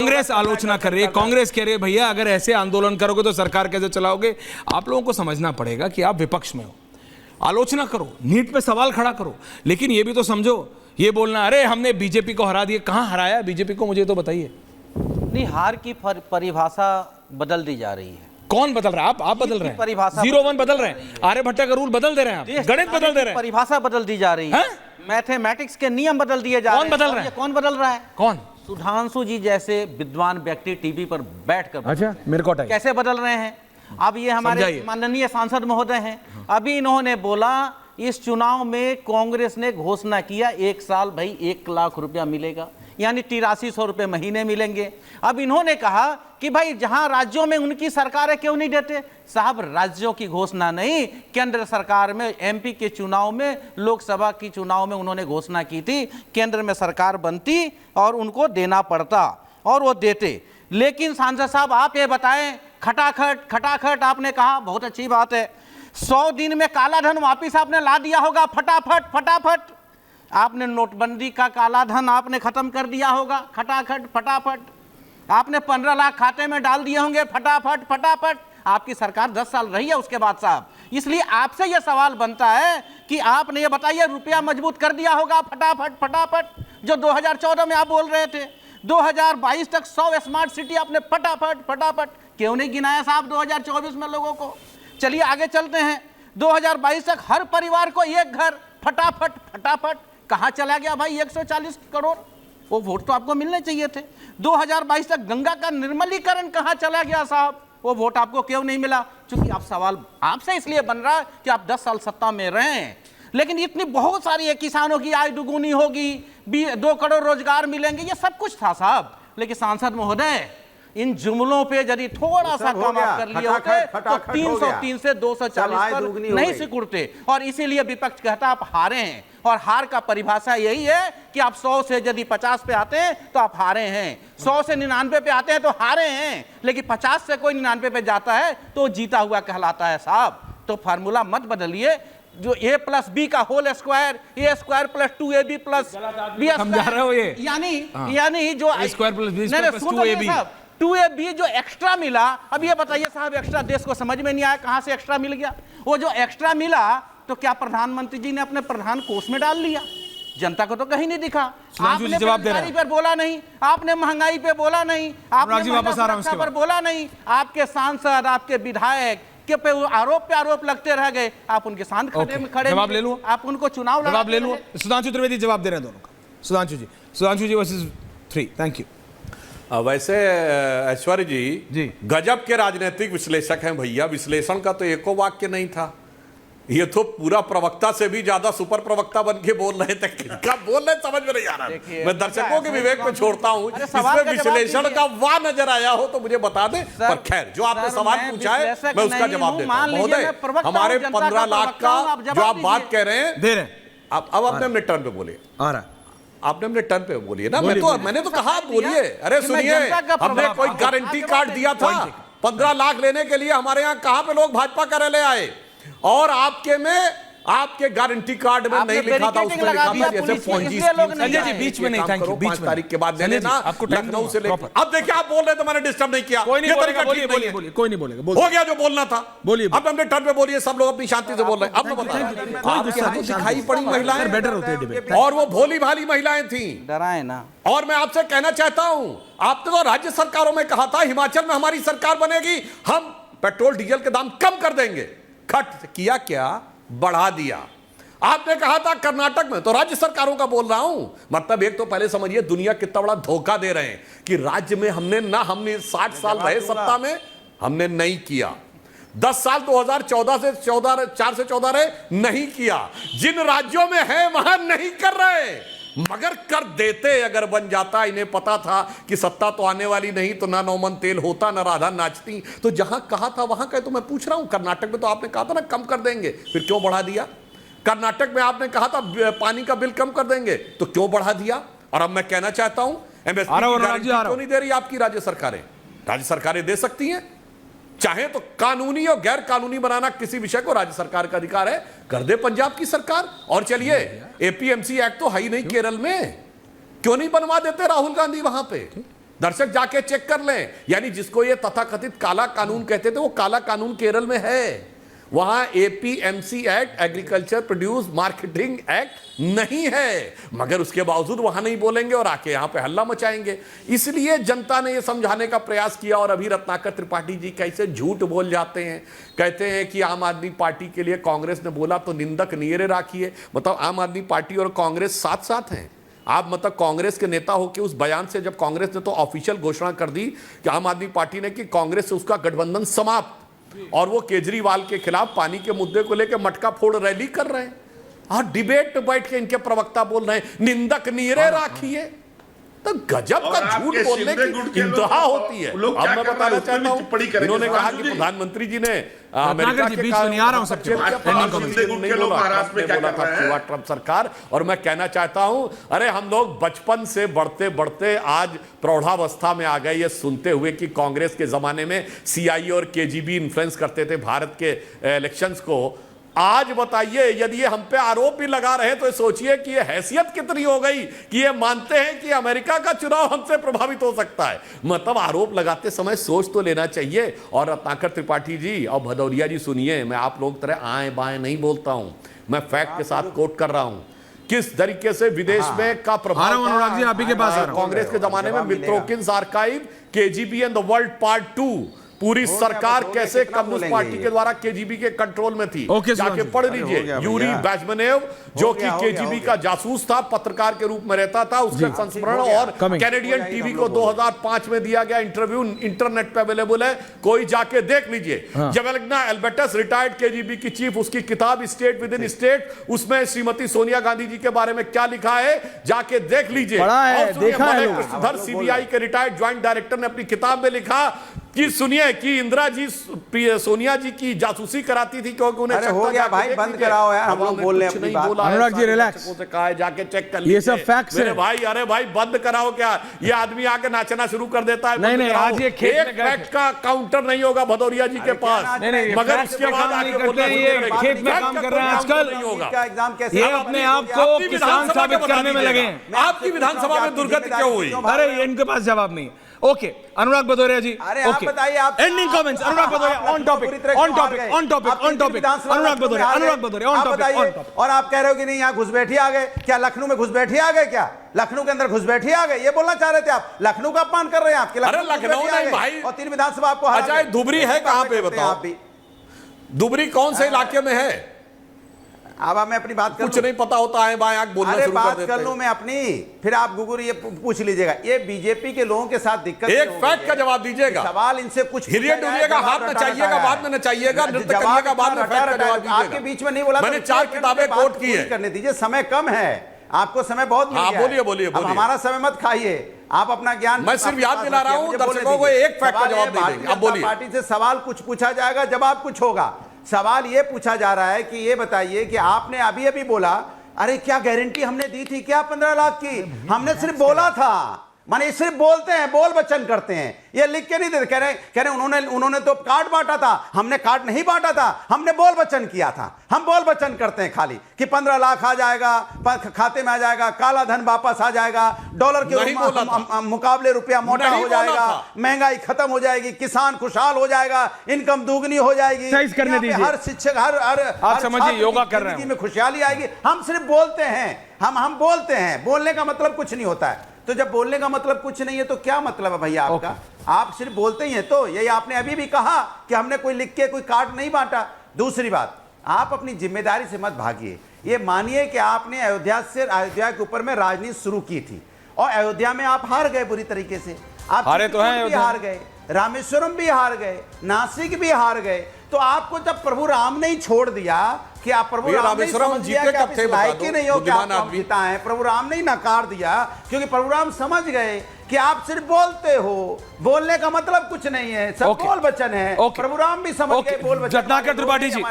कांग्रेस आलोचना कर रही है, कांग्रेस कह रही है भैया अगर ऐसे आंदोलन करोगे तो सरकार कैसे चलाओगे। आप लोगों को समझना पड़ेगा कि आप विपक्ष में हो, आलोचना करो, नीट पे सवाल खड़ा करो, लेकिन ये भी तो समझो, ये बोलना अरे हमने बीजेपी को हरा दिया, कहां हराया बीजेपी को, मुझे तो बताइए। नहीं, हार की परिभाषा बदल दी जा रही है। कौन बदल रहा है? आप बदल रहे हैं, परिभाषा 01 बदल रहे हैं, आर्यभट्ट का रूल बदल दे रहे हैं, आप गणित बदल दे रहे हैं, परिभाषा बदल दी जा रही है, मैथमेटिक्स के नियम बदल दिए जा रहे हैं। कौन बदल रहा है? कौन बदल रहा है? कौन? सुधांशु जी जैसे विद्वान व्यक्ति टीवी पर बैठकर अच्छा मेरे को कैसे बदल रहे हैं। अब ये हमारे माननीय सांसद महोदय हैं, अभी इन्होंने बोला इस चुनाव में कांग्रेस ने घोषणा किया 1 साल भाई 1 लाख रुपया मिलेगा, यानी 8300 रुपये महीने मिलेंगे। अब इन्होंने कहा कि भाई जहां राज्यों में उनकी सरकार है क्यों नहीं देते। साहब राज्यों की घोषणा नहीं, केंद्र सरकार में एमपी के चुनाव में, लोकसभा की चुनाव में उन्होंने घोषणा की थी, केंद्र में सरकार बनती और उनको देना पड़ता और वो देते। लेकिन सांसद साहब आप ये बताएं, खटाखट आपने कहा, बहुत अच्छी बात है, 100 दिन में काला धन वापिस आपने ला दिया होगा, फटाफट आपने नोटबंदी का काला धन आपने खत्म कर दिया होगा, फटाफट आपने 15 लाख खाते में डाल दिए होंगे, फटाफट आपकी सरकार 10 साल रही है उसके बाद साहब। इसलिए आपसे यह सवाल बनता है कि आपने ये बताइए रुपया मजबूत कर दिया होगा फटाफट, जो 2014 में आप बोल रहे थे। 2022 तक 100 स्मार्ट सिटी आपने फटाफट क्यों नहीं गिनाया साहब 2024 में लोगों को। चलिए आगे चलते हैं, 2022 तक हर परिवार को एक घर, फटाफट कहां चला गया भाई 140 करोड़, वो वोट तो आपको मिलने चाहिए थे। 2022 तक गंगा का निर्मलीकरण कहां चला गया साहब, वो वोट आपको क्यों नहीं मिला। क्योंकि आप सवाल आपसे इसलिए बन रहा है कि आप 10 साल सत्ता में रहे हैं, लेकिन इतनी बहुत सारी है, किसानों की आय दुगुनी होगी, 2 करोड़ रोजगार मिलेंगे, ये सब कुछ था साहब। लेकिन सांसद महोदय इन जुमलों पे यदि थोड़ा सा कम आप कर लिए होते तो 303 से 240 पर नहीं सिकुड़ते। और इसीलिए विपक्ष कहता आप हारे हैं, और हार का परिभाषा यही है कि आप 100 से यदि 50 पे आते हैं तो आप हारे हैं, 100 से 99 पे आते हैं तो हारे हैं, लेकिन 50 से कोई 99 पे जाता है तो जीता हुआ कहलाता है साहब। तो फार्मूला मत बदलिए, जो a+b का whole square, a² + 2ab + b समझा रहे हो ये, यानी जो a² + b² + 2ab 2ab जो एक्स्ट्रा मिला। अब ये बताइए साहब, एक्स्ट्रा देश को समझ में नहीं आया कहां से एक्स्ट्रा मिल गया। वो जो एक्स्ट्रा मिला तो क्या प्रधानमंत्री जी ने अपने प्रधान कोष में डाल लिया, जनता को तो कहीं नहीं दिखा। आपने बेरोजगारी पर बोला नहीं, आपने महंगाई पे बोला नहीं, आपने सुरक्षा पर बोला नहीं, आपके सांसद आपके विधायक के पे आरोप लगते रह गए, आप उनके साथ खड़े जवाब ले लूं, आप उनको चुनाव जवाब ले लूं। सुधांशु त्रिवेदी जवाब दे रहे हैं दोनों का। सुधांशु जी वर्सेस 3। Thank you. वैसे ऐश्वर्य जी गजब के राजनीतिक विश्लेषक हैं भैया, विश्लेषण का तो एको वाक्य नहीं था, ये तो पूरा प्रवक्ता से भी ज्यादा सुपर प्रवक्ता बन के बोल रहे थे। क्या बोल रहे समझ में नहीं आ रहा। मैं दर्शकों के विवेक पे छोड़ता हूं, इसमें विश्लेषण का वाह नजर आया हो तो मुझे बता दें, पर खैर जो आपने सवाल पूछा है मैं उसका जवाब देता हूं। महोदय हमारे 15 लाख का जो आप बात कह रहे हैं, दे रहे हैं, अब आपने अपने टर्न पे बोलिए, आ रहा आपने अपने टर्न पे बोलिए ना, मैंने तो कहा बोलिए। अरे सुनिए, हमने कोई गारंटी कार्ड दिया था 15 लाख लेने के लिए, हमारे यहाँ कहां पे लोग भाजपा कार्यालय आए, और आपके में आपके गारंटी कार्ड में नहीं लिखा था, उसमें लिखा था जैसे फौजी संजय जी बीच में नहीं, थैंक यू, 5 तारीख के बाद लेना आपको लखनऊ से लेकर। अब देखिए आप बोल रहे थे मैंने डिस्टर्ब नहीं किया, कोई नहीं बोलेगा, बोलिए, कोई नहीं बोलेगा, हो गया जो बोलना था बोलिए। अब हमने टर्न पे बोलिए, सब लोग अपनी शांति से बोल रहे हैं। अब बताइए, दिखाई पड़ी महिलाएं बेटर होते हैं डिबेट, और वो भोली भाली महिलाएं थी, डराए ना। और मैं आपसे कहना चाहता हूं, आपने तो राज्य सरकारों में कहा था हिमाचल में हमारी सरकार बनेगी, हम पेट्रोल डीजल के दाम कम कर देंगे, खट किया क्या, बढ़ा दिया। आपने कहा था कर्नाटक में, तो राज्य सरकारों का बोल रहा हूं, मतलब एक तो पहले समझिए दुनिया कितना बड़ा धोखा दे रहे हैं कि राज्य में हमने 60 साल रहे सत्ता में, हमने नहीं किया। 10 साल 2014 से 4 से 14 रहे, नहीं किया। जिन राज्यों में है वहां नहीं कर रहे, मगर कर देते अगर बन जाता। इन्हें पता था कि सत्ता तो आने वाली नहीं, तो ना नौमन तेल होता ना राधा नाचती, तो जहां कहा था वहां कहे। तो मैं पूछ रहा हूं, कर्नाटक में तो आपने कहा था ना कम कर देंगे, फिर क्यों बढ़ा दिया। कर्नाटक में आपने कहा था पानी का बिल कम कर देंगे, तो क्यों बढ़ा दिया। और अब मैं कहना चाहता हूं, एमएसपी क्यों नहीं दे रही आपकी राज्य सरकारें। राज्य सरकारें दे सकती हैं, चाहे तो कानूनी और गैर कानूनी बनाना किसी विषय को राज्य सरकार का अधिकार है, कर दे पंजाब की सरकार। और चलिए एपीएमसी एक्ट तो है ही नहीं केरल में, क्यों नहीं बनवा देते राहुल गांधी वहां पे। दर्शक जाके चेक कर लें। यानी जिसको ये तथाकथित काला कानून कहते थे, वो काला कानून केरल में है। वहां APMC act, agriculture produce marketing act नहीं है, मगर उसके बावजूद वहां नहीं बोलेंगे और आके यहां पे हल्ला मचाएंगे। इसलिए जनता ने यह समझाने का प्रयास किया। और अभी रत्नाकर त्रिपाठी जी कैसे झूठ बोल जाते हैं, कहते हैं कि आम आदमी पार्टी के लिए कांग्रेस ने बोला तो निंदक नीरे राखिए। मतलब आम आदमी पार्टी और कांग्रेस साथ साथ हैं। आप मतलब कांग्रेस के नेता हो के उस बयान से, जब कांग्रेस ने तो ऑफिशियल घोषणा कर दी कि आम आदमी पार्टी ने कि कांग्रेस से उसका गठबंधन समाप्त, और वो केजरीवाल के खिलाफ पानी के मुद्दे को लेकर मटका फोड़ रैली कर रहे हैं। और डिबेट बैठ के इनके प्रवक्ता बोल रहे हैं निंदक नीरे राखिए। तो गजब का झूठ बोलने की इंतहा होती है। अब मैं बताना चाहता हूं, इन्होंने कहा कि प्रधानमंत्री जी ने अमेरिका के ट्रंप सरकार, और मैं कहना चाहता हूं, अरे हम लोग बचपन से बढ़ते बढ़ते आज प्रौढ़ावस्था में आ गए ये सुनते हुए कि कांग्रेस के जमाने में सीआईए और केजीबी इन्फ्लुएंस करते थे भारत के इलेक्शंस को। आज बताइए, यदि ये हम पे आरोप भी लगा रहे तो सोचिए कि ये हैसियत कितनी हो गई कि ये मानते हैं कि अमेरिका का चुनाव हमसे प्रभावित हो सकता है। मतलब आरोप लगाते समय सोच तो लेना चाहिए। और रत्नाकर त्रिपाठी जी और भदौरिया जी सुनिए, मैं आप लोग तरह आए बाएं नहीं बोलता हूं, मैं फैक्ट के साथ कोट कर रहा हूं किस तरीके से विदेश में का प्रभाव कांग्रेस के जमाने में। Mitrokhin's archive, KGB and the world part 2, पूरी सरकार कैसे कम्युनिस्ट पार्टी के द्वारा केजीबी के कंट्रोल में थी, जाके पढ़ लीजिए। यूरी बैजमनेव जो कि केजीबी का जासूस था, पत्रकार के रूप में रहता था, उसका संस्मरण और कैनेडियन टीवी को 2005 में दिया गया इंटरव्यू इंटरनेट पे अवेलेबल है, कोई जाके देख लीजिए। जवेलग्ना एल्बर्टस, रिटायर्ड केजीबी की चीफ, उसकी किताब स्टेट विद इन स्टेट, उसमें श्रीमती सोनिया गांधी जी के बारे में क्या लिखा है जाके देख लीजिए। कृष्णधर सीबीआई के रिटायर्ड ज्वाइंट डायरेक्टर ने अपनी किताब में लिखा कि सुनिए कि इंदिरा जी सोनिया जी की जासूसी कराती थी क्योंकि उन्हें हो गया भाई, बंद कराओ यार, हम लोग बोल रहे हैं अपनी बात। अनुराग जी रिलैक्स, कहा है जाके चेक कर लीजिए, ये सब फैक्ट्स हैं भाई। अरे भाई बंद कराओ क्या, ये आदमी आके नाचना शुरू कर देता है। नहीं, आज ये एक फैक्ट का काउंटर नहीं होगा भदौरिया जी के पास, मगर उसके बाद आके बोलते हैं खेत में काम कर रहे हैं आजकल, नहीं होगा। एग्जाम कैसे, ये अपने आप को किसान साबित करने में लगे हैं। आपकी विधानसभा में दुर्गति क्यों हुई? अरे इनके पास जवाब नहीं। ओके अनुराग भदौरिया जी, अरे आप बताइए, आप ending comments. Anurag Bhadauria on topic Anurag Bhadauria on topic. और आप कह रहे हो कि नहीं यहाँ घुसपैठी आ गए, क्या लखनऊ में घुसपैठी आ गए, क्या लखनऊ के अंदर घुसपैठी आ गए, ये बोलना चाह रहे थे आप? लखनऊ का अपमान कर रहे हैं आपके। अरे लखनऊ नहीं भाई, और 3 विधानसभा आपको अजय धुबरी है कहां पे बताओ? धुबरी कौन से इलाके में है? अब मैं अपनी बात कर कुछ नहीं पता होता है, बाएं आंख बोलना शुरू कर देते हैं। बात कर लूं मैं अपनी, फिर आप गुगुर ये पूछ लीजिएगा। ये बीजेपी के लोगों के साथ दिक्कत, एक फैक्ट का जवाब दीजिएगा। सवाल इनसे कुछ हिरिए डुलिएगा, हाथ में चाहिएगा, बाद में नचाइएगा, नृत्य करिएगा, बाद में फैक्ट का जवाब दीजिएगा। आपके बीच में नहीं बोला, मैंने 4 किताबें कोट की है। करने दीजिए, समय कम है, आपको समय बहुत मिल गया है। बोलिए। अब हमारा समय मत खाइए, आप अपना ज्ञान, मैं सिर्फ याद दिला रहा हूं दर्शकों को, एक फैक्ट का जवाब दे देंगे। अब बोलिए। पार्टी से सवाल कुछ पूछा जाएगा, जवाब कुछ होगा। सवाल ये पूछा जा रहा है कि ये बताइए कि आपने अभी बोला, अरे क्या गारंटी हमने दी थी क्या 15 लाख की? हमने सिर्फ बोला था, माने सिर्फ बोलते हैं, बोल वचन करते हैं, ये लिख के नहीं देते। कह रहे उन्होंने तो कार्ड बांटा था, हमने कार्ड नहीं बांटा था, हमने बोल वचन किया था। हम बोल वचन करते हैं खाली कि 15 लाख आ जाएगा, खाते में आ जाएगा, काला धन वापस आ जाएगा, डॉलर के मुकाबले रुपया मोटा हो जाएगा, महंगाई खत्म हो जाएगी, किसान खुशहाल हो जाएगा, इनकम दुगनी हो जाएगी, हर शिक्षक हर समझिए योगा कर रहे हैं में खुशहाली आएगी। हम सिर्फ बोलते हैं, हम बोलते हैं, बोलने का मतलब कुछ नहीं होता है। तो जब बोलने का मतलब कुछ नहीं है तो क्या मतलब है भैया आपका? आप सिर्फ बोलते ही हैं। तो यही आपने अभी भी कहा कि हमने कोई लिख के कोई कार्ड नहीं बांटा। दूसरी बात, आप अपनी जिम्मेदारी से मत भागिए। ये मानिए कि आपने अयोध्या के ऊपर में राजनीति शुरू की थी और अयोध्या में आप हार गए बुरी तरीके से। आप हारे तो हैं, हार गए, रामेश्वरम भी हार गए, नासिक भी हार गए। तो आपको जब प्रभु राम ने ही छोड़ दिया कि आप प्रभु राम जीते कब थे, लायक नहीं हो कि आप जिताएं, प्रभु राम ने ही नकार दिया क्योंकि प्रभु राम समझ गए कि आप सिर्फ बोलते हो, बोलने का मतलब कुछ नहीं है, सब बोल वचन है। प्रभु राम भी समझ गए बोल वचन। रत्नाकर त्रिपाठी जी,